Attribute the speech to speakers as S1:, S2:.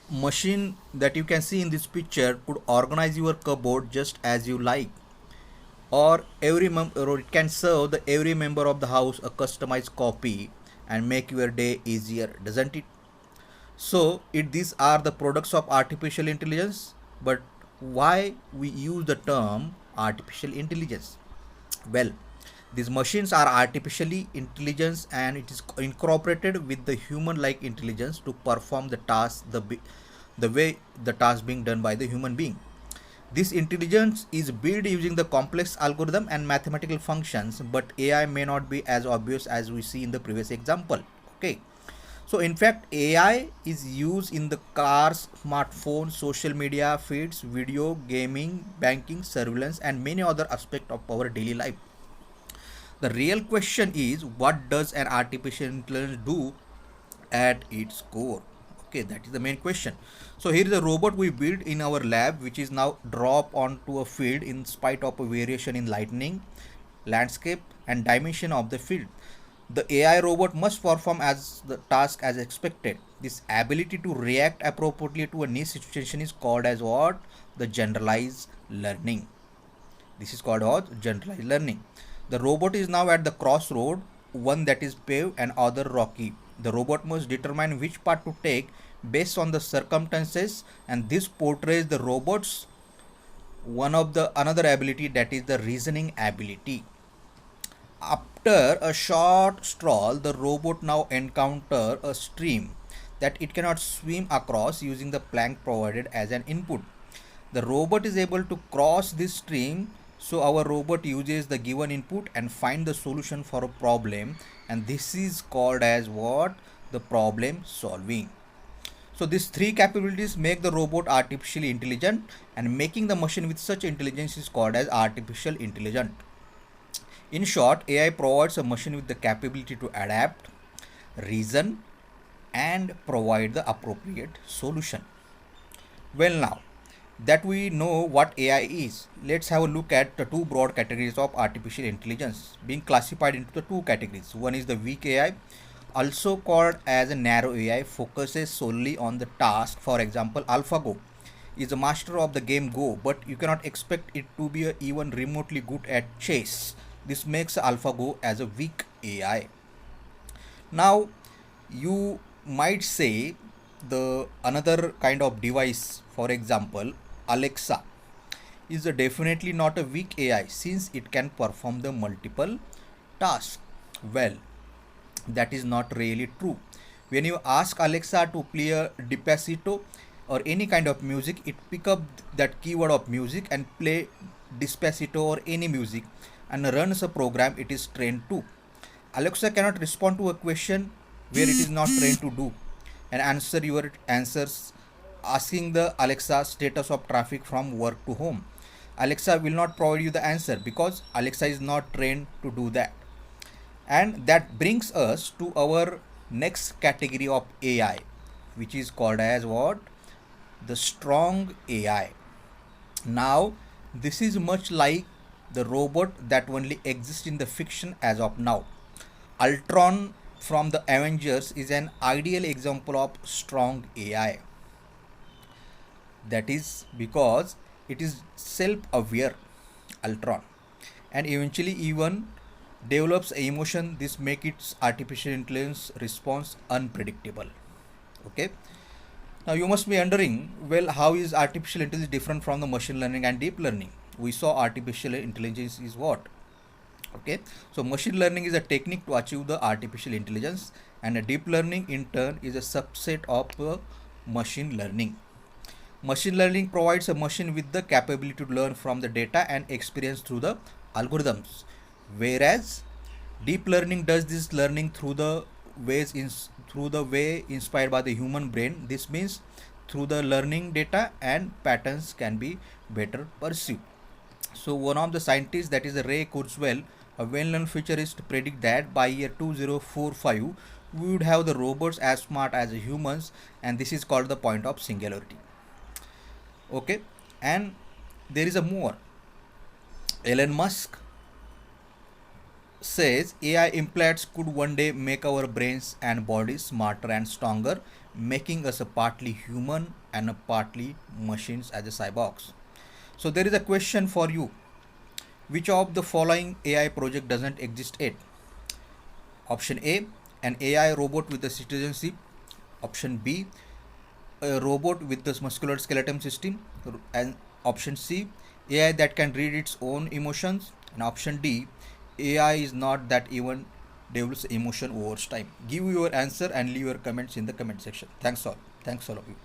S1: machine that you can see in this picture could organize your cupboard just as you like, or it can serve the every member of the house a customized copy and make your day easier, doesn't it? So these are the products of artificial intelligence. But why we use the term artificial intelligence? Well, these machines are artificially intelligence, and it is incorporated with the human like intelligence to perform the task the way the task being done by the human being. This intelligence is built using the complex algorithm and mathematical functions, but AI may not be as obvious as we see in the previous example. Okay. So in fact, AI is used in the cars, smartphones, social media feeds, video, gaming, banking, surveillance, and many other aspects of our daily life. The real question is, what does an artificial intelligence do at its core? Okay, that is the main question. So here is a robot we built in our lab, which is now drop onto a field in spite of a variation in lightning, landscape, and dimension of the field. The AI robot must perform as the task as expected. This ability to react appropriately to a new situation is called as what? The generalized learning. This is called what? Generalized learning. The robot is now at the crossroad, one that is paved and other rocky. The robot must determine which path to take based on the circumstances, and this portrays the robot's one of the another ability, that is the reasoning ability. After a short stroll, the robot now encounter a stream that it cannot swim across using the plank provided as an input. The robot is able to cross this stream, so our robot uses the given input and find the solution for a problem, and this is called as what? The problem solving. So these three capabilities make the robot artificially intelligent, and making the machine with such intelligence is called as artificial intelligent. In short, AI provides a machine with the capability to adapt, reason, and provide the appropriate solution. Well, now that we know what AI is, let's have a look at the two broad categories of artificial intelligence being classified into the two categories. One is the weak AI, also called as a narrow AI, focuses solely on the task. For example, AlphaGo is a master of the game Go, but you cannot expect it to be even remotely good at chess. This makes AlphaGo as a weak AI. Now, you might say the another kind of device, for example, Alexa, is definitely not a weak AI since it can perform the multiple tasks. Well, that is not really true. When you ask Alexa to play a Despacito or any kind of music, it pick up that keyword of music and play Despacito or any music and runs a program it is trained to. Alexa cannot respond to a question where it is not trained to do and answer your answers. Asking the Alexa status of traffic from work to home, Alexa will not provide you the answer because Alexa is not trained to do that. And that brings us to our next category of AI, which is called as what? The strong AI. Now, this is much like the robot that only exists in the fiction as of now. Ultron from the Avengers is an ideal example of strong AI. That is because it is self-aware, Ultron, and eventually even develops emotion. This makes its artificial intelligence response unpredictable. Okay. Now you must be wondering, well, how is artificial intelligence different from the machine learning and deep learning? We saw artificial intelligence is what? Okay, so machine learning is a technique to achieve the artificial intelligence, and a deep learning in turn is a subset of machine learning. Machine learning provides a machine with the capability to learn from the data and experience through the algorithms, whereas deep learning does this learning through the way inspired by the human brain. This means through the learning data and patterns can be better perceived. So one of the scientists, that is Ray Kurzweil, a well-known futurist, predict that by year 2045 we would have the robots as smart as humans, and this is called the point of singularity. Okay, and there is a more. Elon Musk says AI implants could one day make our brains and bodies smarter and stronger, making us a partly human and a partly machines as a cyborgs. So there is a question for you. Which of the following AI project doesn't exist yet? Option A, an AI robot with a citizenship. Option B, a robot with the muscular skeleton system. And option C, AI that can read its own emotions. And option D, AI is not that even develops emotion over time. Give your answer and leave your comments in the comment section. Thanks all. Thanks all of you.